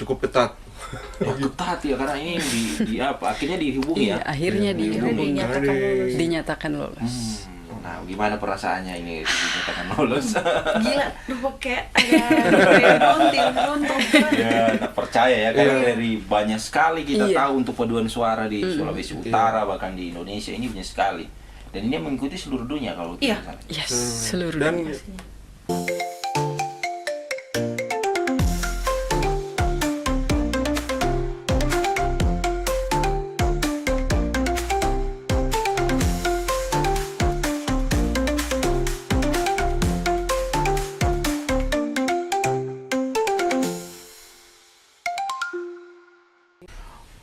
cukup ketat. Ketat ya, karena ini di apa? Akhirnya dihubungi ya. Akhirnya dihubungi, dinyatakan lolos. Nah, gimana perasaannya ini dinyatakan lolos? Gila, kayak ada beruntung. Ya, tak percaya ya, karena dari banyak sekali kita tahu untuk paduan suara di Sulawesi Utara, bahkan di Indonesia ini banyak sekali. Dan ini mengikuti seluruh dunia kalau tidak salah. Yes, seluruh Dan dunia.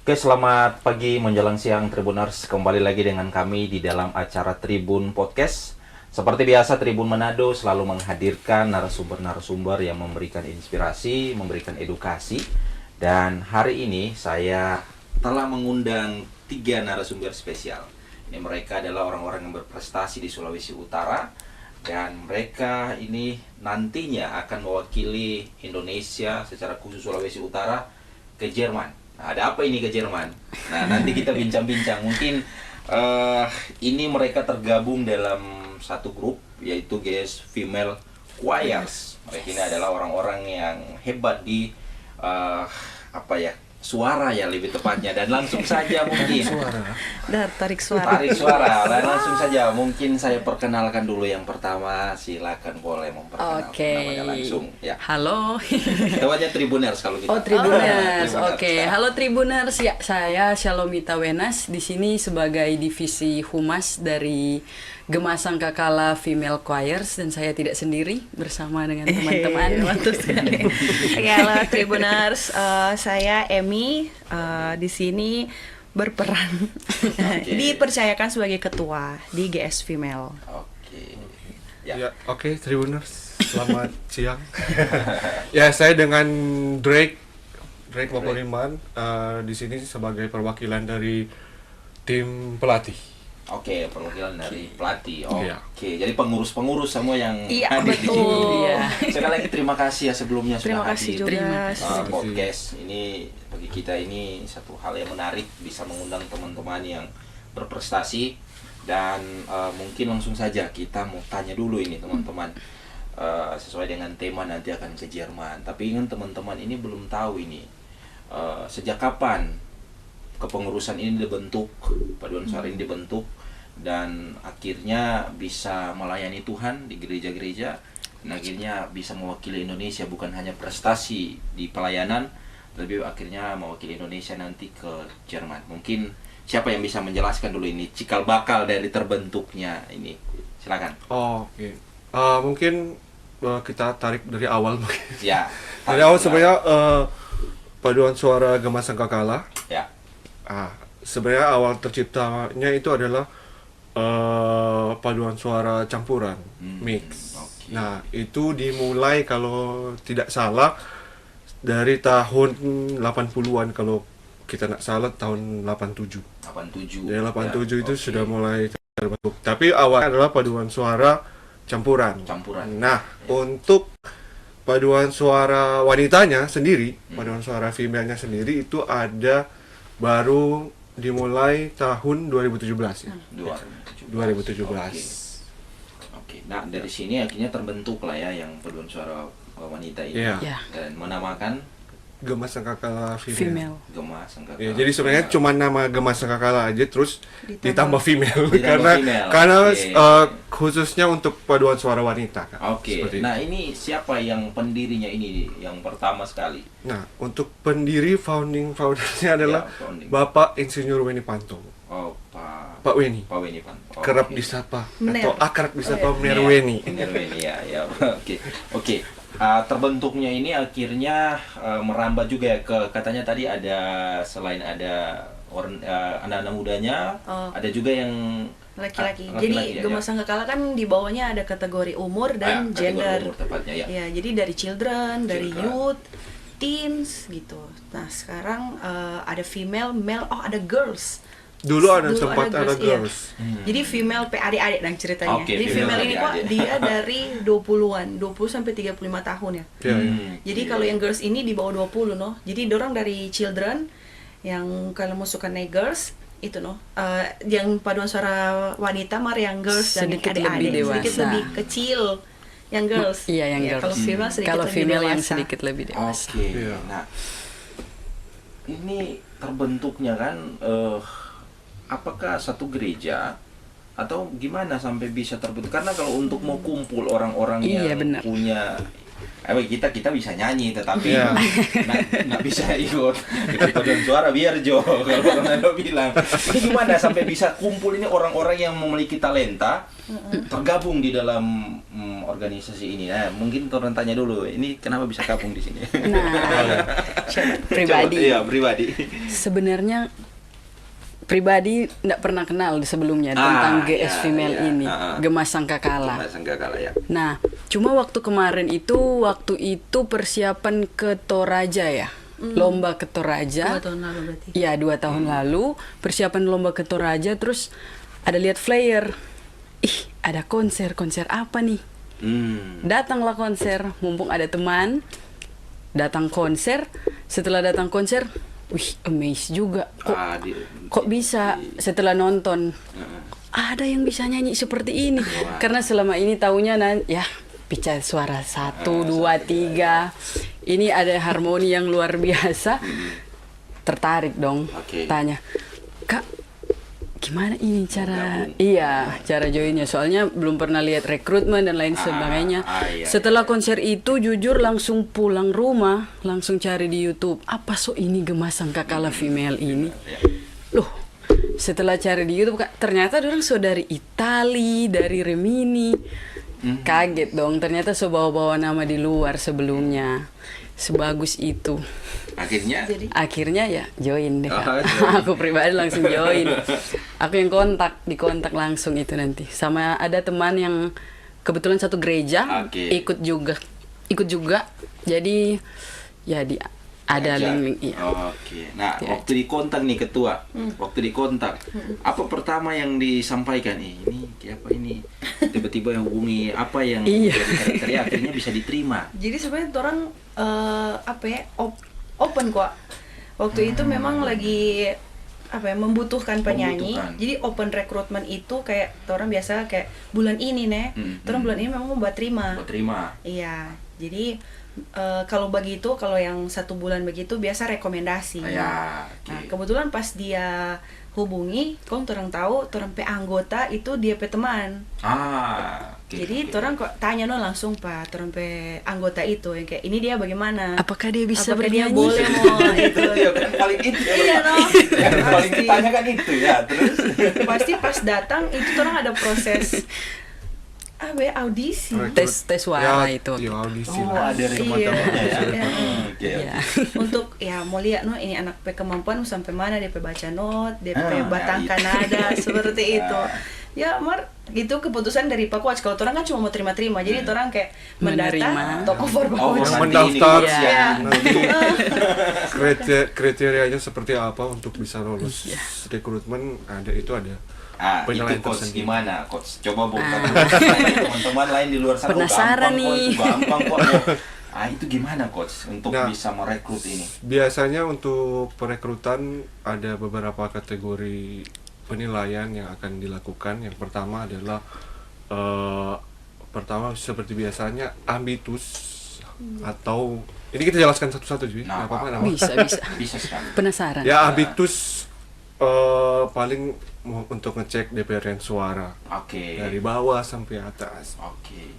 Oke, selamat pagi menjelang siang Tribuners. Kembali lagi dengan kami di dalam acara Tribun Podcast. Seperti biasa, Tribun Manado selalu menghadirkan narasumber-narasumber yang memberikan inspirasi, memberikan edukasi. Dan hari ini saya telah mengundang 3 narasumber spesial. Ini mereka adalah orang-orang yang berprestasi di Sulawesi Utara. Dan mereka ini nantinya akan mewakili Indonesia secara khusus Sulawesi Utara ke Jerman. Nah, ada apa ini ke Jerman? Nah, nanti kita bincang-bincang. Mungkin ini mereka tergabung dalam satu grup, yaitu GS Female Choirs. Mereka ini adalah orang-orang yang hebat di suara ya lebih tepatnya. Dan langsung saja mungkin Tarik suara. Dan langsung saja mungkin saya perkenalkan dulu yang pertama. Silakan boleh memperkenalkan namanya langsung ya. Halo. Tepatnya Tribuners kalau kita. Tribuners. Oke. Halo Tribuners. Ya, saya Shalomita Wenas di sini sebagai divisi humas dari Gema Sangkakala Female Choirs, dan saya tidak sendiri bersama dengan teman-teman. Mantul sekali. Halo Tribuners, saya Emi di sini berperan dipercayakan sebagai ketua di GS Female. Oke. Oke, Tribuners, selamat siang. Ya, saya dengan Drake Maporiman di sini sebagai perwakilan dari tim pelatih. Oke, perwakilan dari pelatih. Iya. Oke, jadi pengurus-pengurus semua yang hadir di betul. sini. Iya. Sekali lagi terima kasih ya sebelumnya Terima sudah kasih hadir. juga. Podcast ini bagi kita ini satu hal yang menarik, bisa mengundang teman-teman yang berprestasi. Dan mungkin langsung saja kita mau tanya dulu ini teman-teman, sesuai dengan tema nanti akan ke Jerman. Tapi ingin teman-teman ini belum tahu ini sejak kapan kepengurusan ini dibentuk, paduan suara ini dibentuk, dan akhirnya bisa melayani Tuhan di gereja-gereja, dan akhirnya bisa mewakili Indonesia, bukan hanya prestasi di pelayanan, tapi akhirnya mewakili Indonesia nanti ke Jerman. Mungkin siapa yang bisa menjelaskan dulu ini cikal bakal dari terbentuknya ini? Silakan. Oke. Mungkin kita tarik dari awal mungkin. Ya. Dari awal sebenarnya paduan suara Gema Sangkakala. Ya. Sebenarnya awal terciptanya itu adalah paduan suara campuran, mix. Okay. Nah, itu dimulai kalau tidak salah dari tahun 80-an, kalau kita nggak salah tahun 87. 87. Dari 87 ya, itu okay. sudah mulai terbentuk. Tapi awalnya adalah paduan suara campuran. Nah, untuk paduan suara wanitanya sendiri, paduan suara female-nya sendiri itu ada baru dimulai tahun 2017 ya. 2017. Oke. Nah, dari sini akhirnya terbentuk lah ya yang paduan suara wanita ini. Iya. Dan menamakan Gema Sangkakala female. Gema Sangkakala. Ya, jadi sebenarnya cuma nama Gema Sangkakala aja, terus ditambah female Ditambah karena okay. Khususnya untuk paduan suara wanita kan. Oke. Nah, ini siapa yang pendirinya ini yang pertama sekali? Nah, untuk pendiri foundernya adalah founding. Bapak Insinyur Weni Panto. Oh, Pak Weni. Pak Weni Panto. Kerap Oke. disapa Mener. atau akrab disapa Mener Weni. Mener Weni ya. Oke. Terbentuknya ini akhirnya merambah juga ya ke, katanya tadi ada selain ada anak-anak mudanya, ada juga yang Laki-laki. laki-laki Jadi Gema Sangkakala kan di bawahnya ada kategori umur dan kategori gender. umur tepatnya ya. Ya, jadi dari children, dari Children. youth, teens gitu. Nah, sekarang ada female, male, ada girls. Dulu ada Dulu sempat ada iya. girls. Jadi female adik-adik dan ceritanya. Oke, Jadi female female ini kok adik-adik. dia dari 20-an, 20 sampai 35 tahun ya. Iya, iya. Jadi kalau yang girls ini di bawah 20 no. Jadi dorang dari children yang kalau mau suka naik girls itu no. Yang paduan suara wanita mar yang girls dan yang Sedikit adik-adik lebih sedikit dewasa. lebih kecil. Yang girls. Iya, yang girls. Kalau female sedikit Kalau lebih female yang dewasa. sedikit lebih dewasa. Oke. Iya. Nah, ini terbentuknya kan apakah satu gereja atau gimana sampai bisa terbentuk? Karena kalau untuk mau kumpul orang-orang Iya, yang benar. punya kita bisa nyanyi tetapi Iya. nggak bisa ikut paduan suara biar Jo kalau Ronaldo bilang ini gimana sampai bisa kumpul ini orang-orang yang memiliki talenta tergabung di dalam organisasi ini. Nah, mungkin orang tanya dulu ini kenapa bisa gabung di sini. Nah, pribadi. Coba, iya pribadi. Sebenarnya pribadi tidak pernah kenal sebelumnya tentang GS iya, female iya. ini, Gemas Sangkakala. Gemas Sangkakala ya. Nah, cuma waktu kemarin itu persiapan ke Toraja ya, lomba ke 2 Toraja. tahun lalu berarti. Iya, 2 tahun lalu persiapan lomba ke Toraja, terus ada lihat flyer. Ih, ada konser apa nih? Datanglah konser, mumpung ada teman. Datang konser, setelah datang konser, wih, amazed juga. Kok bisa setelah nonton ada yang bisa nyanyi seperti ini? Karena selama ini taunya ya bicara suara 1, 2, 3. Ini ada harmoni yang luar biasa. Tertarik dong. Oke. Tanya, Kak, gimana ini cara Gabung. cara joinnya? Soalnya belum pernah lihat rekrutmen dan lain sebagainya. Iya, Setelah konser itu jujur langsung pulang rumah, langsung cari di YouTube. Apa ini Gemas Sangkakala female ini? Loh, setelah cari di YouTube ternyata orang dari Itali, dari Remini. Kaget dong, ternyata bawa-bawa nama di luar sebelumnya. Sebagus itu. Akhirnya ya join deh, Kak. Aku pribadi langsung join. Aku yang dikontak langsung itu nanti. Sama ada teman yang kebetulan satu gereja, ikut juga. Jadi ya ada link. Iya. Oke. Nah, waktu dikontak nih ketua, apa pertama yang disampaikan? Ini apa ini? Tiba-tiba yang hubungi apa yang Iya. jadi kriteria akhirnya bisa diterima. Jadi sebenarnya orang open kok. Waktu itu memang lagi membutuhkan penyanyi. Jadi open recruitment itu kayak orang biasa kayak bulan ini orang bulan ini memang mau buat terima. Iya. Jadi kalau begitu, kalau yang 1 bulan begitu biasa rekomendasi. Ya, Nah, kebetulan pas dia hubungi, orang tahu orang pe anggota itu dia pe teman. Jadi orang kok tanya langsung Pak, orang pe anggota itu yang kayak ini dia bagaimana? Apakah dia bisa Apakah dia bernyanyi? boleh mau itu? Yang paling itu ya. Iya Yang paling ditanya kan itu ya. Terus pasti pas datang itu orang ada proses audisi. Tes suara itu. Ya, audisi. ada teman-temannya ya. Iya. Untuk mau lihat ini anak pe kemampuan sampai mana dia pe baca not, dia pe Ah, batangkan itu. nada seperti itu. Ya, itu keputusan dari Pak Coach. Kalau orang kan cuma mau terima-terima. Jadi orang kayak mendata Menerima. top over Pak Coach. Yang mendaftar. Iya. Nanti kriterianya seperti apa untuk bisa lolos rekrutmen ada. Itu Penilaian coach tersendiri. gimana coach? Coba bongkar teman-teman lain di luar sana. Penasaran Gampang kok. Itu gimana coach untuk bisa merekrut ini? Biasanya untuk perekrutan ada beberapa kategori penilaian yang akan dilakukan. Yang pertama adalah seperti biasanya ambitus atau ini kita jelaskan satu-satu juga. Nah, nama. Bisa sekali. Penasaran. Ya, ambitus paling untuk ngecek DPRN suara dari bawah sampai atas.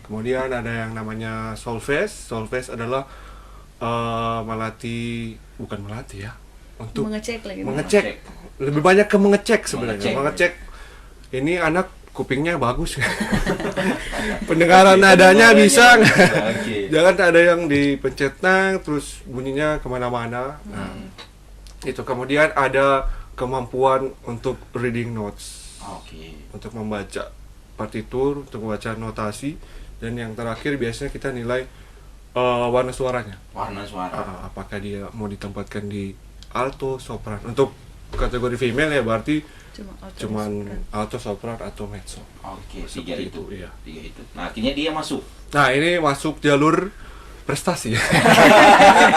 Kemudian ada yang namanya solfes. Solfes adalah untuk mengecek. Lebih banyak ke mengecek sebenarnya. Mengecek ini anak kupingnya bagus. Pendengaran nadanya bisa nggak? Jangan ada yang dipencet terus bunyinya kemana-mana. Nah, itu kemudian ada kemampuan untuk reading notes, untuk membaca partitur, untuk membaca notasi, dan yang terakhir biasanya kita nilai warna suaranya. Warna suara. Apakah dia mau ditempatkan di alto, sopran, untuk kategori female ya berarti Cuman alto, sopran atau mezzo. Oke, Seperti tiga itu. iya. Tiga itu. Nah, akhirnya dia masuk. Nah, ini masuk jalur prestasi.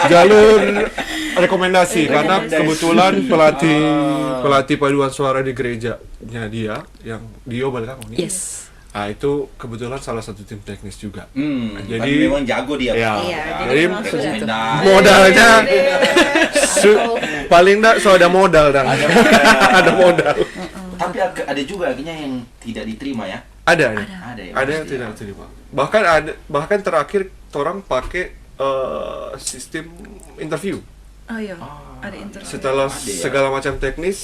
Jalur rekomendasi karena kebetulan pelatih paduan suara di gerejanya dia yang Dio Balkang nih. Yes. Nah, itu kebetulan salah satu tim teknis juga. Jadi Jadi memang jago dia. ya, Iya, jadi memang sudah rekomendasi. modalnya paling enggak so ada modal dan ada modal. Tapi ada juga akhirnya yang tidak diterima ya. Ada Ada yang ada yang pasti tidak ya. terima. Bahkan terakhir orang pakai sistem interview. Oh iya, ada interview. Setelah Ada ya. segala macam teknis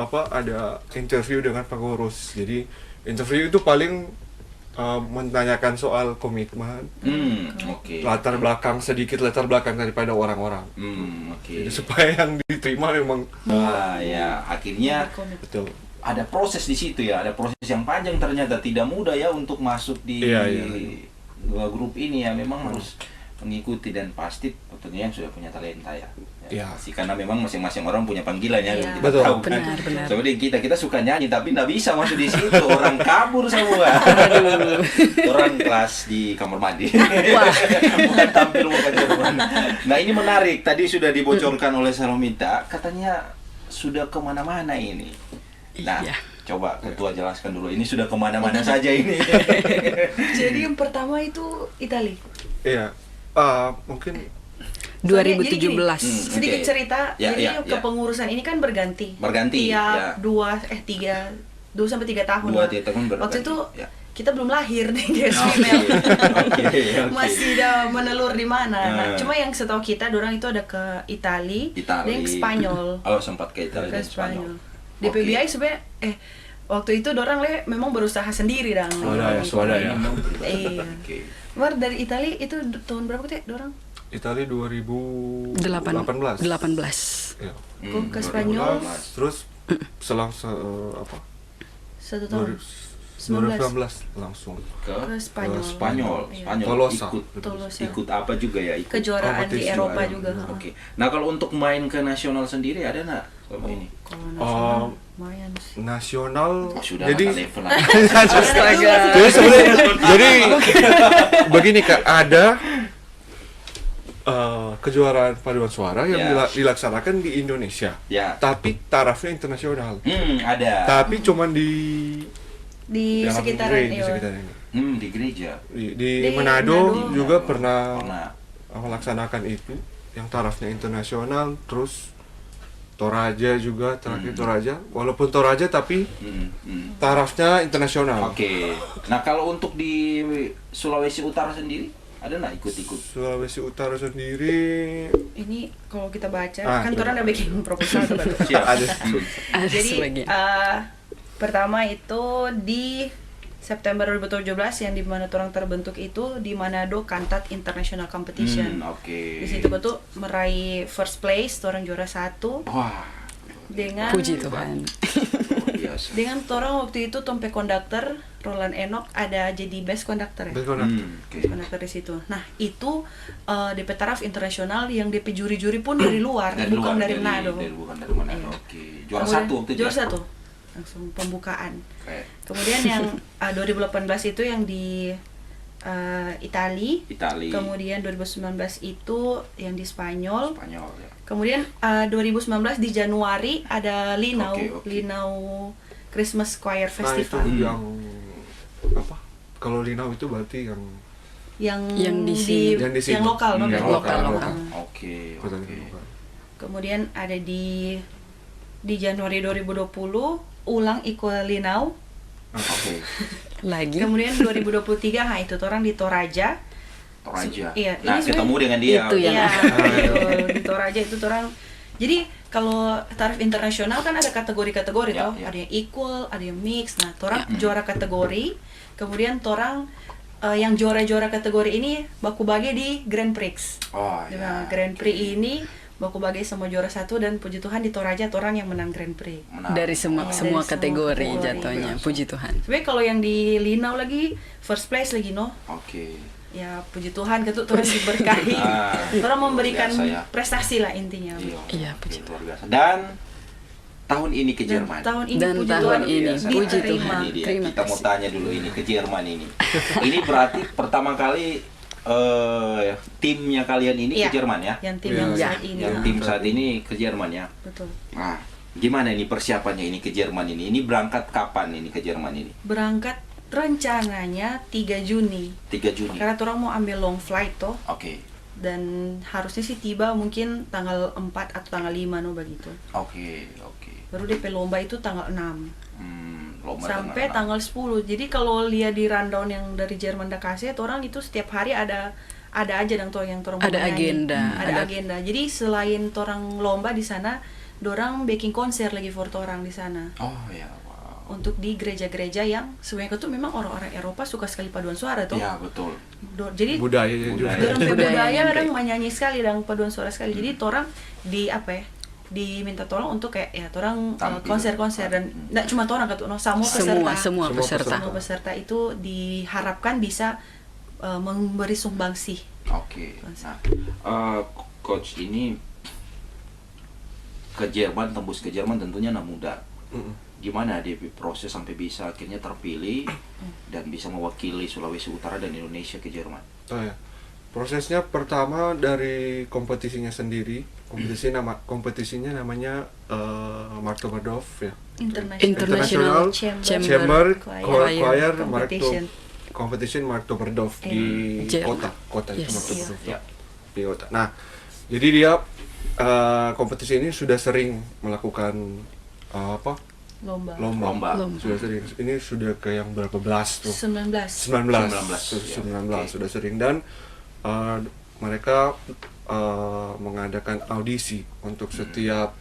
ada interview dengan pengurus. Jadi interview itu paling menanyakan soal komitmen, Oke. latar belakang daripada orang-orang. Oke. Jadi supaya yang diterima memang Wah, ya akhirnya betul. ada proses di situ ya, ada proses yang panjang ternyata tidak mudah ya untuk masuk di Iya. dua grup ini ya, memang harus mengikuti dan pasti tentunya yang sudah punya talenta ya. Iya. Pasti karena memang masing-masing orang punya panggilan ya, Iya. kita Betul. tahu kan. Benar. Seperti kita suka nyanyi tapi nggak bisa masuk di situ, orang kabur semua. Orang kelas di kamar mandi. Bukan tampil muka Jerman. Nah, ini menarik. Tadi sudah dibocorkan oleh Salomita, katanya sudah kemana-mana ini. Nah, Iya. coba Ketua jelaskan dulu. Ini sudah kemana-mana saja ini. Jadi yang pertama itu Itali. Iya. Mungkin 2017. Sedikit Oke. cerita. Ya, Jadi ya, ya. kepengurusan ini kan berganti. Berganti, ya. Tiap 2 sampai 3 tahun. 2-3 tahun berganti. Waktu itu Ya. kita belum lahir nih guys, Oke. female. Oke. Masih udah menelur di mana. Nah, Ah. cuma yang setahu kita dorang itu ada ke Itali, dan ke Spanyol. Oh, sempat ke Italia Ke dan Spanyol. Spanyol. Di PBI sebenarnya waktu itu dorang memang berusaha sendiri dan. Swada ya. Iya. Oke. Mar dari Itali itu tahun berapa teh dorang? Italia 2018. 18. Ya. Ke Spanyol 2018. Terus selang 1 tahun. 2019 langsung. Ke Ke Spanyol. Spanyol. Iya. Spanyol Tolosa. Tolosa. ikut apa juga ya? Ikut Kejuaraan di kompetisi Eropa juga. juga. Oke. Nah, kalau untuk main ke nasional sendiri ada nggak selama ini? Kalau nasional lumayan sih. Nasional. Oh, sudah Jadi level lah. Astaga. jadi sebenarnya jadi begini Kak, ada kejuaraan paduan suara yang Ya. dilaksanakan di Indonesia. Ya. Tapi tarafnya internasional. Ada. Tapi cuman di Di dalam sekitaran di iya. sekitar ini. Di gereja. Di Di Manado Manado. juga Manado. pernah Pernah. melaksanakan itu yang tarafnya internasional. Terus Toraja juga terakhir Toraja, walaupun Toraja tapi tarafnya internasional. Oke. Nah, kalau untuk di Sulawesi Utara sendiri ada nggak ikut-ikut? Sulawesi Utara sendiri Ini kalau kita baca kan coba. orang udah bikin proposal tuh Batu. Siap. ada. Ada Jadi sebagian. pertama itu di September 2017 yang di mana orang terbentuk itu di Manado Cantat International Competition. Oke. Di situ betul meraih first place, orang juara 1 Wah, dengan Puji Tuhan. luar biasa. dengan orang waktu itu Tompe Conductor, Roland Enoch ada jadi best conductor ya. Oke. Conductor di situ. Nah, itu DP taraf internasional yang DP juri-juri pun dari luar, bukan dari Manado. Bukan dari Manado. Iya. Oke. Juara Kemudian- 1 waktu itu. Juara ya? 1. Langsung pembukaan. Oke. Kemudian yang 2018 itu yang di Itali. Itali. Kemudian 2019 itu yang di Spanyol. Spanyol ya. Kemudian 2019 di Januari ada Linau, Oke. Linau Christmas Choir Nah itu Festival. yang apa? Kalau Linau itu berarti yang Yang di sini. Yang di sini. yang lokal, no? Yang lokal. Oke. Kota Oke. lokal. Kemudian ada di Januari 2020 ulang Iko Linau. Oke. Lagi. Kemudian 2023 nah itu orang di Toraja. Toraja. Iya, Nah, ini ketemu dengan dia. Itu ya. Iya, betul. Di Toraja itu orang. Jadi kalau tarif internasional kan ada kategori-kategori Ya, toh. ya. Ada yang equal, ada yang mix. Nah, orang juara kategori. Kemudian orang yang juara-juara kategori ini baku bagi di Grand Prix. Oh, Nah, ya. Grand Prix ini baku bagi sama juara 1 dan puji Tuhan di Toraja orang yang menang Grand Prix. Menarik. Dari semua Dari semua semua kategori kategori. jatuhnya. Puji Tuhan. Sebenarnya kalau yang di Linau lagi first place lagi no. Oke. Ya puji Tuhan gitu orang diberkahi. Ah, Orang memberikan luar biasa ya. prestasi lah intinya. Iya, Oke, puji luar biasa. Dan tahun ini ke Jerman. Tahun ini Dan puji tahun Tuhan ini, puji diterima. Tuhan. Ini dia. Terima Kita mau kasih. tanya dulu ini ke Jerman ini. Ini berarti pertama kali timnya kalian ini Iya, ke Jerman ya? Yang tim Iya. yang Iya. saat ini. Yang tim saat ini ke Jerman ya? Betul. Nah, gimana ini persiapannya ini ke Jerman ini? Ini berangkat kapan ini ke Jerman ini? Berangkat rencananya 3 Juni. 3 Juni. Karena orang mau ambil long flight toh. Oke. Dan harusnya sih tiba mungkin tanggal 4 atau tanggal 5 no begitu. Oke. Baru DP lomba itu tanggal 6 Lomba sampai tanggal 10. Jadi kalau lihat di rundown yang dari Jerman Dakase, orang itu setiap hari ada aja dong tuh yang orang Ada agenda. Ada agenda. Jadi selain orang lomba di sana, dorang baking konser lagi for orang di sana. Oh ya, wow. Untuk di gereja-gereja yang sebenarnya itu memang orang-orang Eropa suka sekali paduan suara tuh. Ya, betul. Jadi budayanya juga. Budaya. dorang Budayanya budaya orang baik. menyanyi sekali dan paduan suara sekali. Jadi orang di apa ya? Diminta tolong untuk kayak ya orang Tampil. konser-konser dan enggak cuma orang kata semua peserta. Semua peserta. Semua peserta itu diharapkan bisa memberi sumbangsih. Oke. Nah, coach ini ke Jerman, tembus ke Jerman tentunya anak muda. Gimana dia proses sampai bisa akhirnya terpilih dan bisa mewakili Sulawesi Utara dan Indonesia ke Jerman? Oh ya. Prosesnya pertama dari kompetisinya sendiri. Kompetisinya namanya Marktoberdorf ya. International Chamber Choir Competition. Competition Marktoberdorf di Jerman. kota itu Yes. Marktoberdorf. Ya. Di kota. Nah, jadi dia kompetisi ini sudah sering melakukan Lomba. Lomba. Sudah sering. Ini sudah ke yang berapa belas tuh? 19. 19 ya. sudah sering dan mereka mengadakan audisi untuk setiap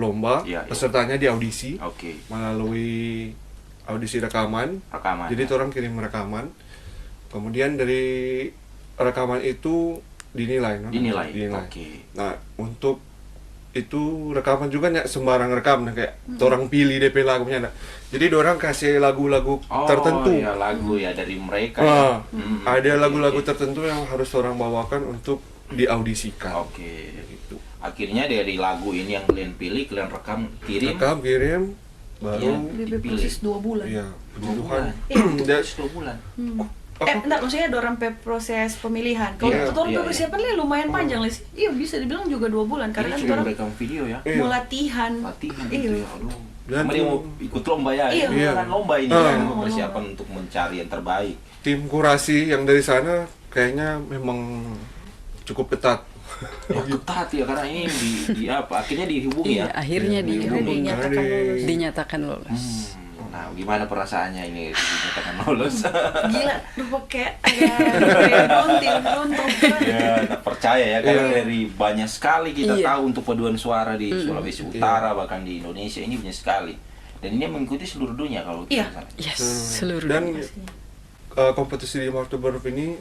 lomba. Ya, ya. Pesertanya diaudisi Oke. melalui audisi rekaman. Jadi ya. orang kirim rekaman, kemudian dari rekaman itu dinilai. Dinilai. Oke. Nah, untuk itu rekaman juga nggak sembarang rekam, nah, kayak orang pilih DP lagunya. Nah. Jadi orang kasih lagu-lagu tertentu. Ya, lagu ya dari mereka. Nah, ya. ada lagu-lagu tertentu yang harus orang bawakan untuk diaudisikan. Oke. Gitu. Akhirnya dari lagu ini yang kalian pilih, kalian rekam, kirim. Rekam, kirim, baru Iya. DP proses 2 bulan. iya, puji 2 Tuhan. bulan. Dan 2 bulan. Enggak, maksudnya dorang proses pemilihan. Kalau Iya, tutorial iya, persiapan lumayan panjang Les. Iya, bisa dibilang juga 2 bulan karena Ini kan cuma dorang rekam video ya. Iya. mau latihan. Latihan Iya. gitu ya. Aduh. Dan Sama dia mau ikut lomba ya. Iya. Ini bukan lomba ini Ah. kan persiapan untuk mencari yang terbaik. tim kurasi yang dari sana kayaknya memang cukup ketat. Ya, ketat ya karena ini di apa? Akhirnya dihubungi Iya, ya. akhirnya dihubungi. dinyatakan lulus. Dinyatakan lolos. Nah, gimana perasaannya ini dinyatakan lolos? Gila, lupa kayak ada beruntung. Ya, tak percaya ya karena Iya. dari banyak sekali kita Iya. tahu untuk paduan suara di Sulawesi Utara bahkan di Indonesia ini banyak sekali. Dan ini mengikuti seluruh dunia kalau Iya. tidak salah. Yes, seluruh Dan dunia. kompetisi di Marktoberdorf ini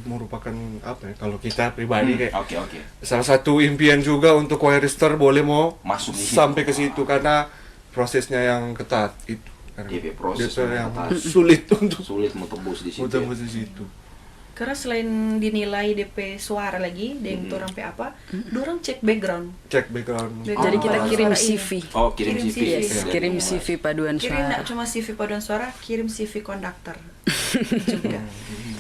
merupakan apa ya, kalau kita pribadi kayak Oke. salah satu impian juga untuk choirister boleh mau Masuk di situ. sampai ke situ karena prosesnya yang ketat itu. Karena DP proses yang yang ketat. sulit untuk Sulit mau tembus di situ. tembus di situ. Karena selain dinilai DP suara lagi, dan orang pe apa, dorang cek background. Cek background. Jadi kita Oh. kirim Suara ini. CV. Oh, kirim Kirim CV. CV. Yes, Dan kirim ini, CV paduan Kirim suara. nggak cuma CV paduan suara, kirim CV konduktor juga.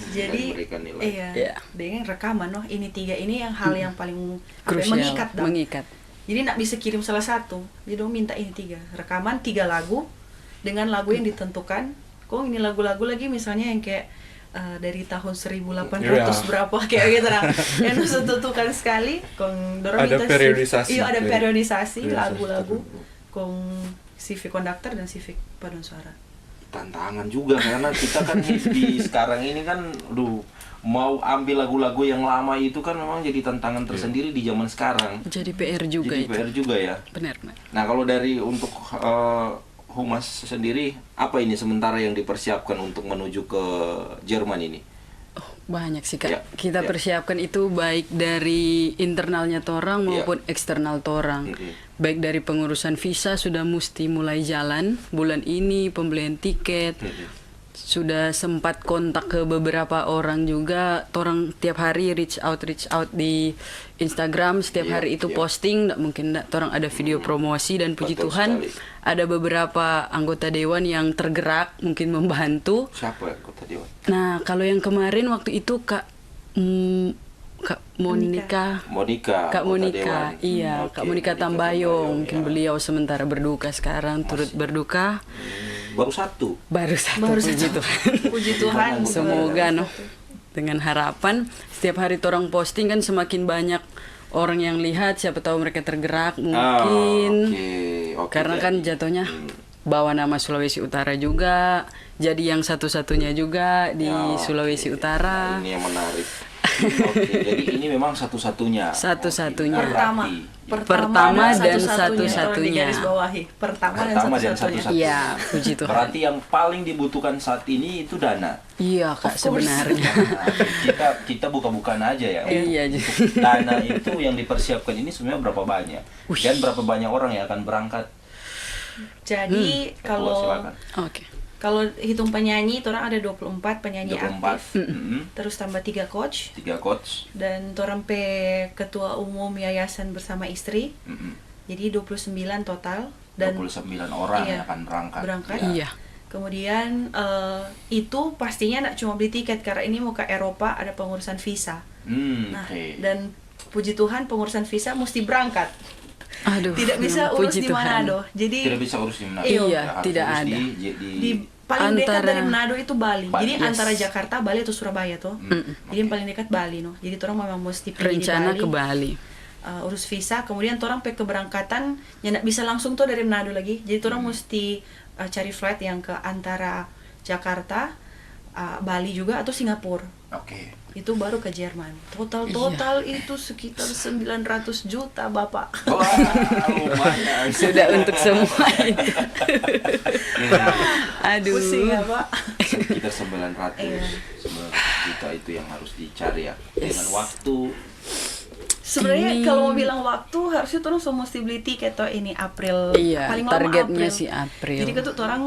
Jadi Dan memberikan nilai. iya, Iya. dengan rekaman ini 3 ini yang hal yang paling Krusial, mengikat dah. mengikat. Jadi nggak bisa kirim salah satu. Jadi dong minta ini 3 rekaman 3 lagu dengan lagu yang ditentukan. Kok ini lagu-lagu lagi misalnya yang kayak dari tahun 1800 Iya. berapa kayak gitu nah. Yang tentukan sekali. Kong dorong Ada minta periodisasi. Iya, ada periodisasi Periodisasi lagu-lagu. tertentu. Kong CV konduktor dan CV paduan suara. Tantangan juga karena kita kan di sekarang ini kan mau ambil lagu-lagu yang lama itu kan memang jadi tantangan tersendiri di zaman sekarang. Jadi PR juga Jadi itu. PR juga ya. Benar. Nah, kalau dari untuk Humas sendiri apa ini sementara yang dipersiapkan untuk menuju ke Jerman ini? Banyak sih Kak. Ya, Kita ya. persiapkan itu baik dari internalnya torang Ya. maupun eksternal torang. Baik dari pengurusan visa sudah mesti mulai jalan bulan ini, pembelian tiket. sudah sempat kontak ke beberapa orang juga. Orang tiap hari reach out di Instagram, setiap hari itu posting. Nggak mungkin nggak. Orang ada video promosi dan puji Betul Tuhan sekali. ada beberapa anggota dewan yang tergerak mungkin membantu. Siapa anggota dewan? Nah kalau yang kemarin waktu itu Kak Monica. Kak Monica, iya, Oke, Kak Monica Tambayong. Mungkin ya. beliau sementara berduka sekarang, turut berduka. Baru satu. Baru satu, puji Tuhan. Puji Tuhan. Semoga dengan harapan setiap hari orang posting kan semakin banyak orang yang lihat, siapa tahu mereka tergerak mungkin. Oke, Karena kan jatuhnya bawa nama Sulawesi Utara juga, jadi yang satu-satunya juga di Sulawesi Utara. Nah, ini yang menarik. Oke, jadi ini memang satu-satunya. Satu-satunya. Pertama dan Tolong satu-satunya. digaris bawahi. Pertama dan Pertama dan satu-satunya. satu-satunya. Iya, puji Tuhan. Berarti yang paling dibutuhkan saat ini itu dana. Iya Kak, sebenarnya. Nah, kita buka-bukaan aja ya. Iya. Dana itu yang dipersiapkan ini sebenarnya berapa banyak? Dan berapa banyak orang yang akan berangkat? Jadi Silakan. Oke. kalau hitung penyanyi, orang ada 24 penyanyi 24. aktif. Terus tambah 3 coach. 3 coach. Dan orang ketua umum yayasan bersama istri. Jadi 29 total. Dan 29 orang iya, yang akan berangkat. Iya. Kemudian itu pastinya nggak cuma beli tiket, karena ini mau ke Eropa ada pengurusan visa. Nah, Oke. dan puji Tuhan pengurusan visa mesti berangkat. Aduh, Tidak bisa urus puji di Tuhan. Manado. Jadi Tidak bisa urus di Manado. Iya, Ya, harus tidak urus ada. di paling dekat Antara- dari Manado itu Bali. Jadi Yes. antara Jakarta, Bali atau Surabaya tuh. Jadi yang paling dekat Bali no. Jadi orang memang mesti pergi Rencana di Bali. ke Bali. Urus visa, kemudian orang keberangkatan yang nggak bisa langsung tuh dari Manado lagi. Jadi orang mesti cari flight yang ke antara Jakarta, Bali juga atau Singapura. Oke. Itu baru ke Jerman. Total itu sekitar 900 juta, Bapak. Wah, lumayan. Sudah untuk semua itu. Aduh. Pusing ya, Pak. Sekitar 900 Iya. juta itu yang harus dicari ya. Dengan waktu. Sebenarnya kalau mau bilang waktu, harusnya orang semua mesti beli tiket toh ini April. Iya, paling lama targetnya April. si April. Jadi ketut orang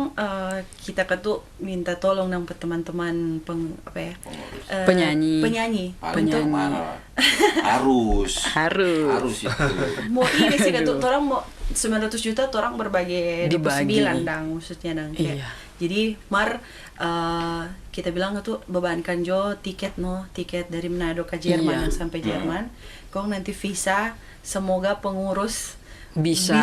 kita ketut minta tolong nang ke teman-teman Penyanyi. Paling Penyanyi. mahal. Harus Harus. itu. Mau ini sih ketut orang mau 900 juta tuh orang berbagi Dibagi. 29 dang maksudnya dang. Kayak, Iya. Jadi kita bilang itu bebankan Jo tiket dari Manado ke Jerman Iya. sampai Jerman. Kau nanti visa, semoga pengurus Bisa.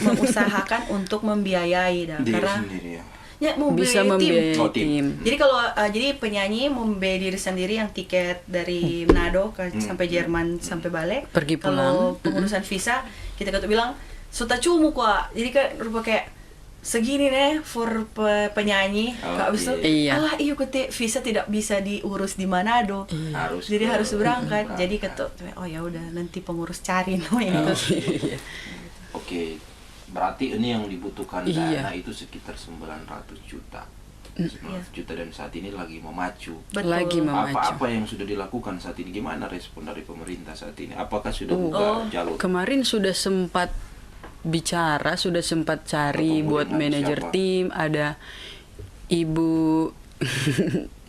mengusahakan untuk membiayai dah. Diri Karena sendiri ya. ya Bisa membiayai Oh, tim. tim. Jadi kalau jadi penyanyi membiayai diri sendiri yang tiket dari Manado sampai Jerman sampai Bali. Pergi Kalau pulang. pengurusan visa kita kata bilang suta cumu kok. Jadi kan rupa kayak segini nih for penyanyi. Oh, Kak abis itu, iya. alah iyo kete visa tidak bisa diurus di Manado. Harus. Jadi harus berangkat. berangkat. Jadi kata oh ya udah nanti pengurus cari no itu. Oke. Berarti ini yang dibutuhkan Iya. dana itu sekitar 900 juta. 900 juta dan saat ini lagi memacu. Betul. Lagi memacu. Apa yang sudah dilakukan saat ini? Gimana respon dari pemerintah saat ini? Apakah sudah buka jalur? Kemarin sudah sempat bicara, sudah sempat cari Ketemu buat dengan manajer siapa? tim, ada Ibu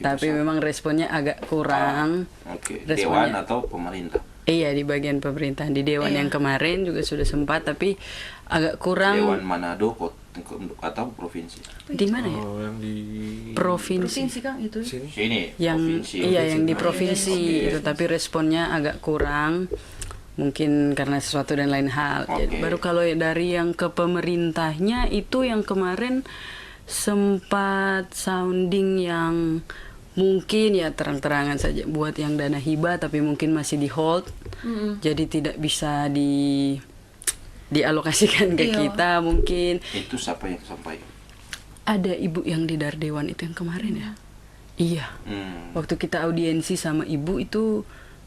tapi siapa? memang responnya agak kurang. Oke. Responnya- Dewan atau pemerintah? Iya, di bagian pemerintahan, di dewan Iya. yang kemarin juga sudah sempat tapi agak kurang. Dewan Manado atau provinsi? Di mana ya? Oh, yang di Provinsi. Provinsi Kang itu. sini. Sini. Yang provinsi. iya yang di Oke. provinsi Oke. itu, tapi responnya agak kurang. Mungkin karena sesuatu dan lain hal. Jadi Oke. baru kalau dari yang ke pemerintahnya itu yang kemarin sempat sounding yang mungkin ya terang-terangan saja buat yang dana hibah tapi mungkin masih di hold. Jadi tidak bisa dialokasikan ke Iya. kita mungkin. Itu siapa yang sampaikan? Ada ibu yang di Dardewan itu yang kemarin ya. Iya. Waktu kita audiensi sama ibu itu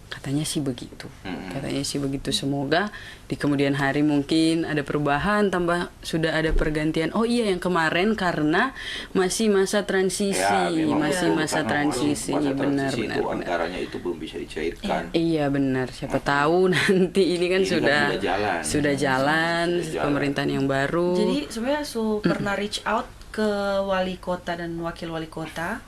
katanya sih begitu. Katanya sih begitu. Semoga di kemudian hari mungkin ada perubahan, tambah sudah ada pergantian. Oh iya, yang kemarin karena masih masa transisi, memang masih betul. masa Karena transisi, masa benar transisi benar. itu anggarannya itu belum bisa dicairkan. Iya benar. Siapa tahu nanti ini kan Ini kan sudah sudah jalan. sudah jalan Sudah jalan. pemerintahan yang baru. Jadi sebenarnya pernah reach out ke ke wali kota dan wakil wali kota.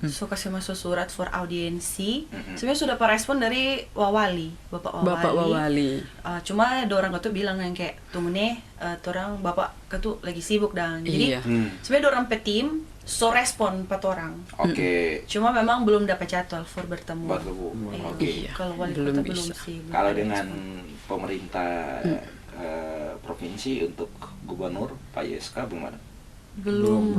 So kasih masuk surat for audiensi. Sebenarnya sudah respon dari Wawali, Bapak Wawali. Cuma ada orang ketu bilang yang kayak tunggu nih, orang Bapak ketu lagi sibuk dan jadi sebenarnya orang petim so respon 4 orang. Oke. Cuma memang belum dapat jadwal for bertemu. Oke. Kalau wali kota belum sih. Kalau dengan pemerintah provinsi untuk gubernur Pak YSK bagaimana? Belum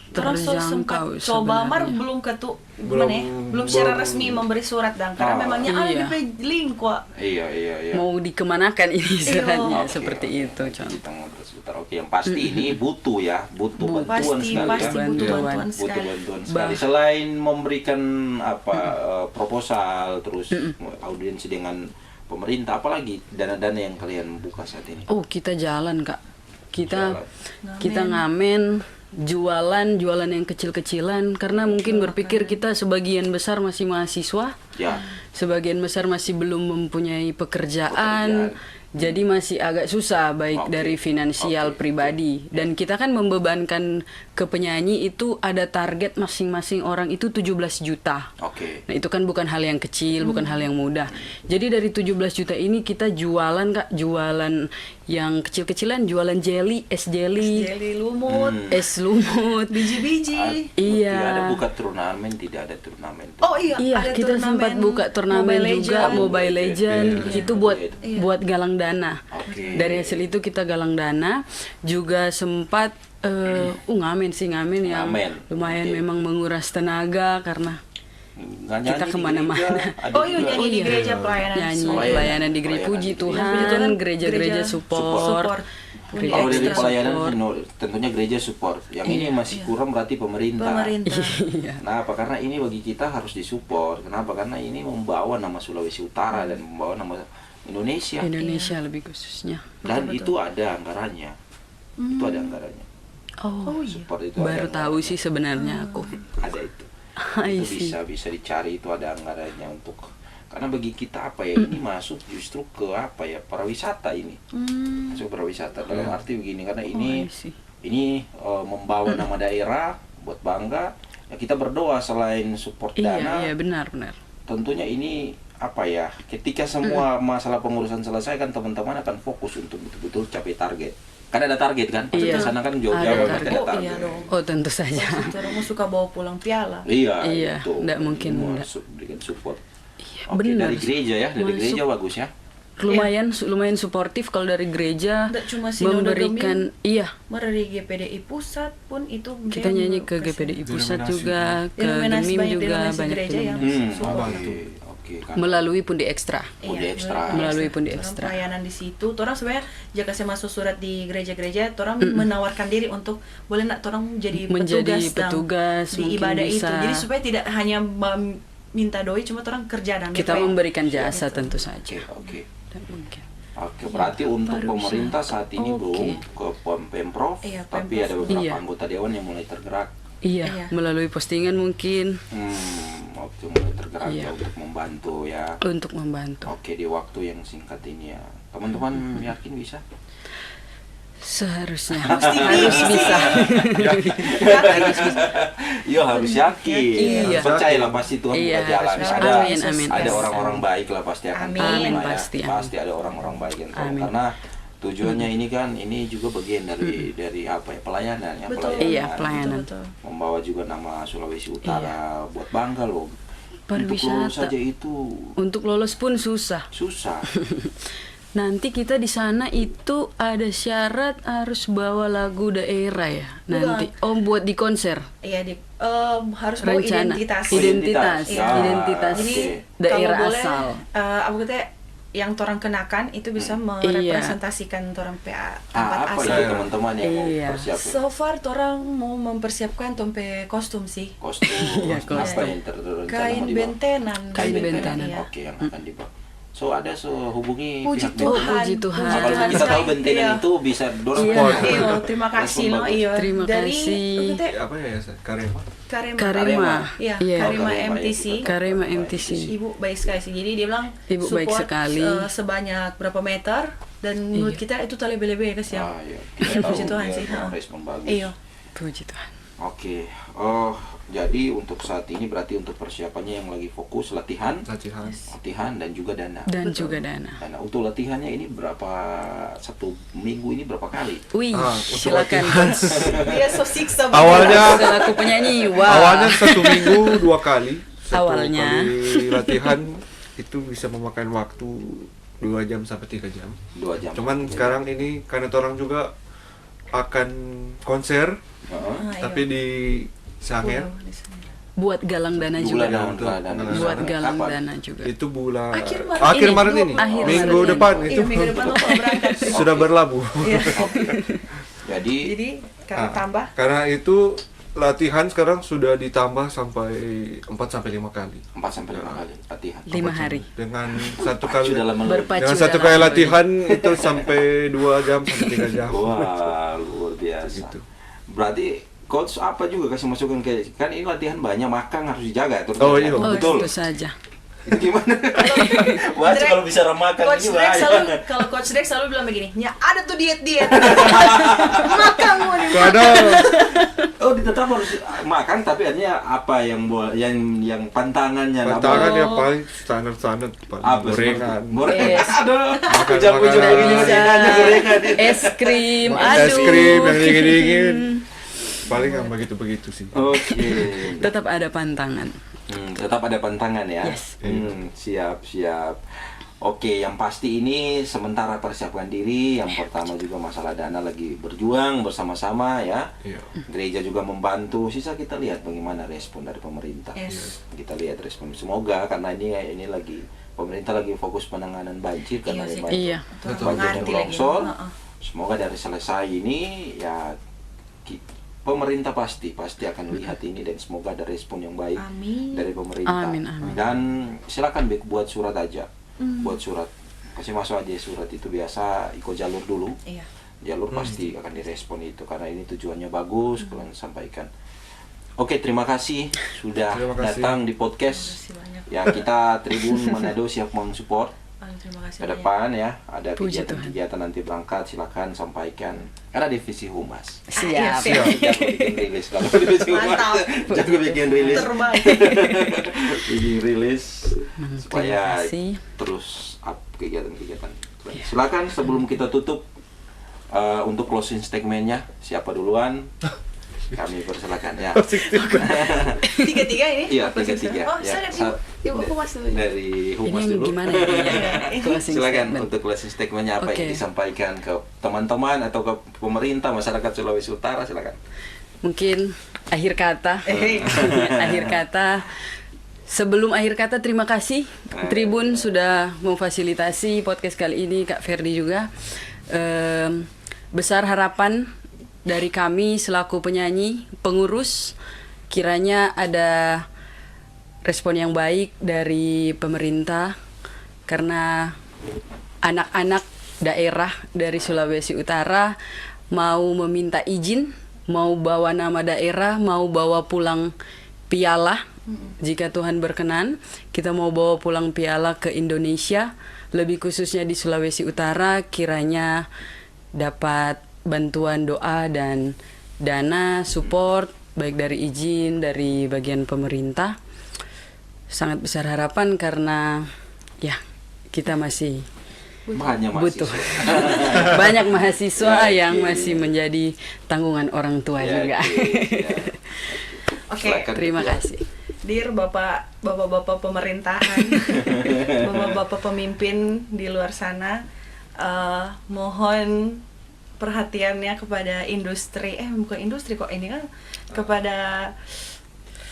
terjangkau coba sebenarnya. belum secara resmi memberi surat dan karena memangnya ada di link kok. Iya. Mau dikemanakan ini suratnya Oke, seperti itu contoh. Sebentar. Oke, yang pasti ini butuh bantuan Pasti sekali butuh bantuan sekali. sekali. Selain memberikan proposal terus audiensi dengan pemerintah, apalagi dana-dana yang kalian buka saat ini? Oh, kita jalan, Kak. Kita ngamen, jualan yang kecil-kecilan karena mungkin berpikir kita sebagian besar masih mahasiswa. Ya. Sebagian besar masih belum mempunyai pekerjaan. Jadi masih agak susah baik dari finansial pribadi dan kita kan membebankan ke penyanyi itu ada target masing-masing orang itu 17 juta. Nah, itu kan bukan hal yang kecil, bukan hal yang mudah. Jadi dari 17 juta ini kita jualan Kak, jualan yang kecil-kecilan, jualan jelly, es jelly, lumut, es lumut, biji-biji. Iya. Tidak ada buka turnamen, tidak ada turnamen. Oh iya, ada kita sempat buka turnamen juga Mobile Legend. Itu buat galang dana. Dari hasil itu kita galang dana, juga sempat ngamen yang lumayan memang menguras tenaga karena kita kemana-mana. Nyanyi di gereja pelayanan di gereja, puji Tuhan, gereja-gereja support. Kalau dari pelayanan tentunya gereja support. Yang ini masih kurang berarti pemerintah. Kenapa? Karena ini bagi kita harus disupport. Kenapa? Karena ini membawa nama Sulawesi Utara dan membawa nama Indonesia lebih khususnya. Dan itu ada anggarannya. Itu ada anggarannya. Support itu baru tahu sih sebenarnya aku. Ada itu. Itu bisa dicari, itu ada anggarannya untuk, karena bagi kita ini masuk justru ke pariwisata ini. Masuk pariwisata dalam arti begini, karena ini membawa nama daerah buat bangga. Ya, kita berdoa selain support dana. Iya, benar. Tentunya ini ketika semua masalah pengurusan selesai kan teman-teman akan fokus untuk betul-betul capai target. Kan ada target kan? Di sana kan jauh-jauh pasti ada target. Oh, tentu saja. Orang suka bawa pulang piala. Iya. Enggak mungkin berikan support. Benar. Dari gereja gereja bagus ya. Lumayan suportif kalau dari gereja. Cuma memberikan dari GPDI pusat pun itu kita nyanyi ke GPDI pusat juga, ke Gemim juga banyak gereja yang support. Melalui Pundi Ekstra. Melalui Pundi Ekstra. Pelayanan di situ, orang sebenarnya jika saya masuk surat di gereja-gereja, orang menawarkan diri untuk boleh nak orang jadi petugas di ibadah itu. Jadi supaya tidak hanya minta doi, cuma orang kerja dan kita memberikan jasa tentu saja. Oke, berarti untuk pemerintah saat ini belum ke Pemprov, tapi ada beberapa anggota dewan yang mulai tergerak. Melalui postingan mungkin. Waktu mulai tergerak untuk membantu ya. Untuk membantu. Di waktu yang singkat ini ya. Teman-teman yakin bisa? Seharusnya harus bisa. Harus yakin. Percayalah pasti Tuhan buka jalan. Ada orang-orang baik lah pasti akan. Pasti ada orang-orang baik yang tolong. Karena tujuannya ini kan, ini juga bagian dari pelayanan ya. Pelayanan. Membawa juga nama Sulawesi Utara buat bangga loh. Pariwisata. Untuk lolos pun susah. Nanti kita di sana itu ada syarat harus bawa lagu daerah ya. Nanti buat di konser. Harus bawa identitas Jadi daerah asal. Yang orang kenakan itu bisa merepresentasikan orang PA tempat asal. Teman-teman yang mau persiapkan? So far orang mau mempersiapkan tompe kostum sih. Kostum. Apa yang kain bentenan. Yang akan dibawa. So ada hubungi Puji pihak Tuhan. Kalau kita tahu bentenan itu bisa dorong. Terima kasih Terima kasih. Apa ya? Karema MTC. Karema MTC. Ibu baik sekali sih. Jadi dia bilang baik sekali. Sebanyak berapa meter dan menurut kita itu lebih-lebih ya. Puji Tuhan sih. Respon bagus. Puji Tuhan. Oke. Oh, jadi untuk saat ini berarti untuk persiapannya yang lagi fokus latihan dan juga dana. Dan juga dana. Nah, untuk latihannya ini satu minggu ini berapa kali? Wih, silakan Coach. Dia so siksa. Awalnya Selaku penyanyi, wah. Awalnya 1 minggu 2 kali. Awalnya. Kali latihan itu bisa memakan waktu 2 jam sampai 3 jam. 2 jam. Cuman sekarang ini karena orang juga akan konser, tapi di Sangir. Buat galang dana juga. Buat galang Kapan? dana juga. Itu bulan Akhir Maret ini. Akhir Minggu Maret depan ini. itu Minggu depan lo berangkat. sudah berlabuh. Jadi karena tambah. Karena itu latihan sekarang sudah ditambah sampai 4 sampai 5 kali. 4 sampai 5 kali latihan. 5 hari. Dengan satu kali Berpacu dengan satu dalam kali hari. latihan itu sampai 2 jam sampai 3 jam. Wah, luar biasa. Gitu. Berarti coach apa juga kasih masukan kayak kan ini latihan banyak, makan harus dijaga terus. Oh, iya. Oh, Betul. tentu saja. Itu gimana? Wah, Drek, kalau bisa makan Coach ini Drek bahaya. kalau Coach Drek selalu bilang begini, ya ada tuh diet. Makan mau nih. Kadang Oh, tetap harus makan tapi artinya apa yang pantangannya tantangan apa? ya paling standar Apa gorengan. Gorengan. Yes. Aduh, Makan ujung-ujung makanan. begini gorengannya gorengan. Es krim, Es aduh. krim yang dingin-dingin. Paling yang begitu-begitu sih. Oke. Tetap ada pantangan. Tetap ada pantangan ya. Yes. Siap. Oke, yang pasti ini sementara persiapkan diri. Yang pertama juga masalah dana lagi berjuang bersama-sama ya. Iya. Gereja juga membantu. Sisa kita lihat bagaimana respon dari pemerintah. Yes. Kita lihat respon. Semoga karena ini lagi pemerintah lagi fokus penanganan banjir karena Iya sih. banyak Iya. banjir yang Mengerti lagi. longsor. Heeh. Semoga dari selesai ini ya pemerintah pasti akan lihat ini dan semoga ada respon yang baik Amin. dari pemerintah. Amin. Dan silakan buat surat aja. Buat surat. Kasih masuk aja surat itu biasa ikut jalur dulu. Iya. Jalur pasti akan direspon itu karena ini tujuannya bagus kalian sampaikan. Oke, terima kasih sudah Terima kasih. datang di podcast. Terima kasih banyak. Ya, kita Tribun Manado siap mensupport Terima kasih ke banyak. depan ya. Ada Puji kegiatan nanti berangkat silakan sampaikan. Karena divisi humas. Siap. Siap. Jago bikin rilis kalau divisi humas. Mantap. Jago bikin rilis. Terbaik. Bikin rilis supaya Terima kasih. terus up kegiatan-kegiatan. Silakan sebelum kita tutup untuk closing statement-nya siapa duluan? Kami persilakan ya. Tiga-tiga ini? Iya, tiga-tiga. Oh, Ya, saya ibu humas dulu. dari Ini humas yang dulu. gimana ya? Closing Silakan statement. untuk closing statement-nya apa yang Oke. disampaikan ke teman-teman atau ke pemerintah masyarakat Sulawesi Utara, silakan. Mungkin akhir kata. Akhir kata. Sebelum akhir kata, terima kasih Tribun sudah memfasilitasi podcast kali ini, Kak Ferdi juga. Besar harapan dari kami selaku penyanyi, pengurus, kiranya ada respon yang baik dari pemerintah karena anak-anak daerah dari Sulawesi Utara mau meminta izin, mau bawa nama daerah, mau bawa pulang piala. Jika Tuhan berkenan, kita mau bawa pulang piala ke Indonesia, lebih khususnya di Sulawesi Utara, kiranya dapat bantuan doa dan dana support baik dari izin dari bagian pemerintah. Sangat besar harapan karena ya kita masih Banyak butuh mahasiswa. banyak mahasiswa Ya, yang oke. masih menjadi tanggungan orang tua Ya, juga. oke, ya. Oke, Silakan, Terima Ketua. kasih. Dear bapak-bapak pemerintahan, bapak-bapak pemimpin di luar sana, mohon perhatiannya kepada industri, bukan industri kok ini kan, kepada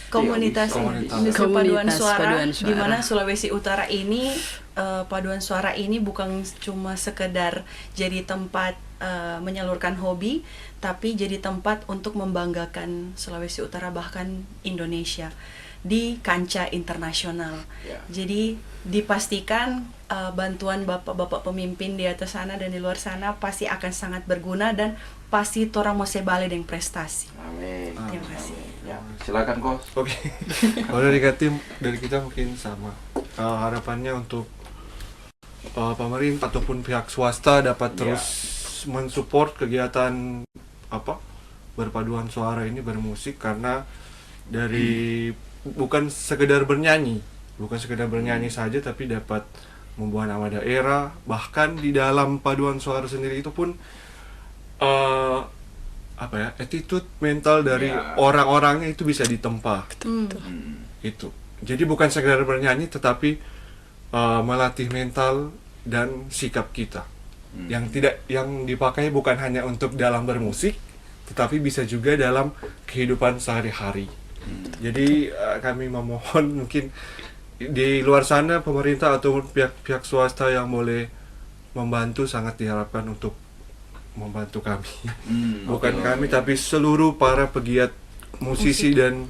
komunitas komunitas. industri paduan Komunitas suara, paduan suara. di mana Sulawesi Utara ini paduan suara ini bukan cuma sekedar jadi tempat menyalurkan hobi, tapi jadi tempat untuk membanggakan Sulawesi Utara bahkan Indonesia di kancah internasional. Ya. Jadi dipastikan bantuan bapak-bapak pemimpin di atas sana dan di luar sana pasti akan sangat berguna dan pasti orang mau sebalik dengan prestasi. Amin. Terima kasih. Amin. Ya, silakan Kos. Oke. Kalau dari kita mungkin sama. Harapannya untuk pemerintah ataupun pihak swasta dapat terus mensupport kegiatan berpaduan suara ini bermusik karena dari bukan sekedar bernyanyi saja, tapi dapat membawa nama daerah, bahkan di dalam paduan suara sendiri itu pun attitude mental dari orang-orangnya itu bisa ditempa. Itu. Jadi bukan sekedar bernyanyi, tetapi melatih mental dan sikap kita. Yang dipakai bukan hanya untuk dalam bermusik, tetapi bisa juga dalam kehidupan sehari-hari. Jadi kami memohon mungkin di luar sana pemerintah atau pihak swasta yang boleh membantu sangat diharapkan untuk membantu kami. Bukan kami, tapi seluruh para pegiat musisi dan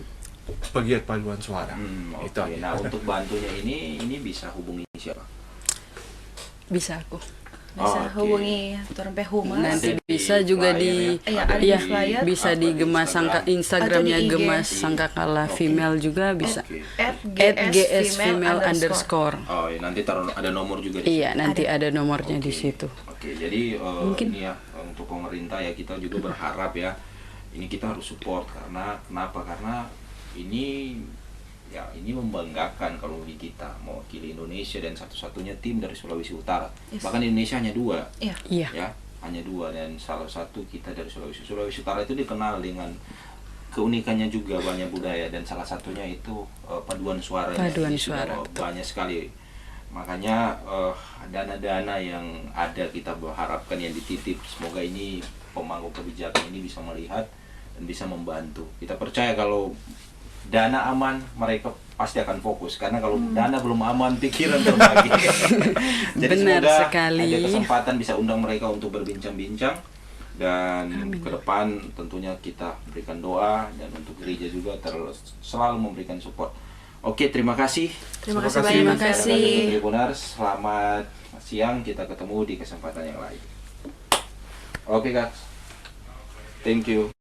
pegiat paduan suara. Itu. Nah, untuk bantunya ini bisa hubungi siapa? Bisa aku. Bisa hubungi Torempe Humas. Nanti bisa juga di flyer. bisa di Gemas Sangka, Instagramnya IG. Gemas Sangkakala Female juga bisa. @gs_female_. Oh, ya, nanti taruh ada nomor juga di Iya, nanti ada nomornya di situ. Oke, jadi ini ya untuk pemerintah ya, kita juga berharap ya, ini kita harus support karena kenapa? Karena ini membanggakan kalau di kita mewakili Indonesia dan satu-satunya tim dari Sulawesi Utara. Bahkan Indonesia hanya 2. Iya. Ya, hanya 2, dan salah satu kita dari Sulawesi Utara itu dikenal dengan keunikannya juga, banyak budaya, dan salah satunya itu paduan suaranya. Paduan Ini sudah suara. banyak sekali. Makanya dana-dana yang ada kita berharapkan yang dititip, semoga ini pemangku kebijakan ini bisa melihat dan bisa membantu. Kita percaya kalau dana aman, mereka pasti akan fokus, karena kalau dana belum aman, pikiran terbagi. Jadi Benar semoga sekali. ada kesempatan bisa undang mereka untuk berbincang-bincang, dan ke depan tentunya kita berikan doa, dan untuk gereja juga selalu memberikan support. Oke, terima kasih. Terima kasih Terima banyak. Terima kasih. Tribuners, selamat siang, kita ketemu di kesempatan yang lain. Oke, Kak. Thank you.